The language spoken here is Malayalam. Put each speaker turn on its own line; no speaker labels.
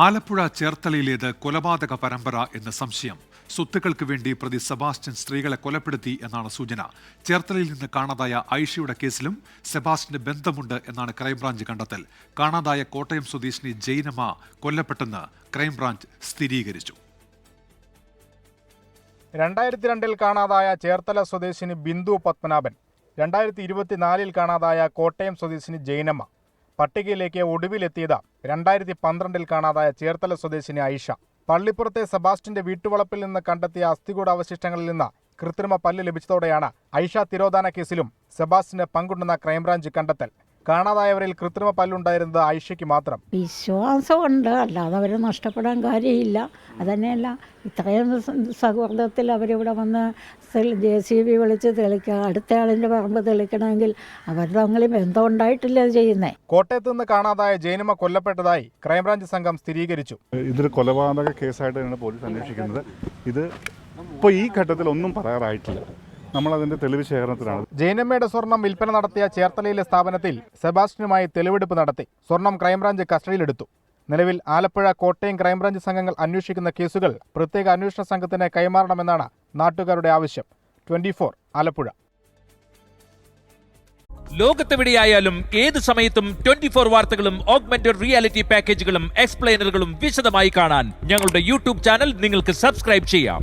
ആലപ്പുഴ ചേർത്തലയിലേത് കൊലപാതക പരമ്പര എന്ന സംശയം. സ്വത്തുക്കൾക്ക് വേണ്ടി പ്രതി സെബാസ്റ്റ്യൻ സ്ത്രീകളെ കൊലപ്പെടുത്തി എന്നാണ് സൂചന. ചേർത്തലയിൽ നിന്ന് കാണാതായ ഐഷയുടെ കേസിലും സെബാസ്റ്റ്യന് ബന്ധമുണ്ട് എന്നാണ് ക്രൈംബ്രാഞ്ച് കണ്ടെത്തൽ. കാണാതായ കോട്ടയം സ്വദേശിനി ജൈനമ്മ കൊല്ലപ്പെട്ടെന്ന് ക്രൈംബ്രാഞ്ച് സ്ഥിരീകരിച്ചു.
2002 കാണാതായ ചേർത്തല സ്വദേശിനി ബിന്ദു പത്മനാഭൻ, 2024 കാണാതായ കോട്ടയം സ്വദേശിനി ജൈനമ്മ, പട്ടികയിലേക്ക് ഒടുവിലെത്തിയത് 2012 കാണാതായ ചേർത്തല സ്വദേശിനി ഐഷ. പള്ളിപ്പുറത്തെ സെബാസ്റ്റ്യന്റെ വീട്ടുവളപ്പിൽ നിന്ന് കണ്ടെത്തിയ അസ്ഥികൂട അവശിഷ്ടങ്ങളിൽ നിന്ന് കൃത്രിമ പല്ല് ലഭിച്ചതോടെയാണ് ഐഷ തിരോധാന കേസിലും സെബാസ്റ്റ്യന് പങ്കുണ്ടെന്ന ക്രൈംബ്രാഞ്ച് കണ്ടെത്തൽ. കാണാതായവരിൽ കൃത്രിമ പല്ലുണ്ടായിരുന്നത് ഐഷയ്ക്ക് മാത്രം.
വിശ്വാസമുണ്ട്, അല്ലാതെ അവർ നഷ്ടപ്പെടാൻ കാര്യമില്ല. അതന്നെയല്ല, ഇത്രയും സൗഹൃദത്തിൽ അവരിവിടെ വന്ന് JCB വിളിച്ച് തെളിക്കുക, അടുത്ത ആളിൻ്റെ പറമ്പ് തെളിക്കണമെങ്കിൽ അവർ തങ്ങളിൽ ബന്ധം ഉണ്ടായിട്ടില്ല ചെയ്യുന്നത്.
കോട്ടയത്ത് നിന്ന് കാണാതായ ജൈനമ്മ കൊല്ലപ്പെട്ടതായി ക്രൈംബ്രാഞ്ച് സംഘം സ്ഥിരീകരിച്ചു.
ഇതൊരു കൊലപാതക കേസായിട്ടാണ് പോലീസ് അന്വേഷിക്കുന്നത്. ഇത് ഇപ്പോൾ ഈ ഘട്ടത്തിൽ ഒന്നും പറയാറായിട്ടില്ല. നമ്മളതിന്റെ തെളിവ് ശേഖരണത്തിലാണ്.
ജൈനമ്മയുടെ സ്വർണം വിൽപ്പന നടത്തിയ ചേർത്തലയിലെ സ്ഥാപനത്തിൽ സെബാസ്റ്റ്യനുമായി തെളിവെടുപ്പ് നടത്തി. സ്വർണം ക്രൈംബ്രാഞ്ച് കസ്റ്റഡിയിലെടുത്തു. നിലവിൽ ആലപ്പുഴ, കോട്ടയം ക്രൈംബ്രാഞ്ച് സംഘങ്ങൾ അന്വേഷിക്കുന്ന കേസുകൾ പ്രത്യേക അന്വേഷണ സംഘത്തിന് കൈമാറണമെന്നാണ് നാട്ടുകാരുടെ ആവശ്യം. 24 ആലപ്പുഴ.
ലോകത്തെവിടെയായാലും ഏത് സമയത്തും 24 വാർത്തകളും ഓഗ്മെന്റഡ് റിയാലിറ്റി പാക്കേജുകളും എക്സ്പ്ലെയിനറുകളും വിശദമായി കാണാൻ ഞങ്ങളുടെ യൂട്യൂബ് ചാനൽ നിങ്ങൾക്ക് സബ്സ്ക്രൈബ് ചെയ്യാം.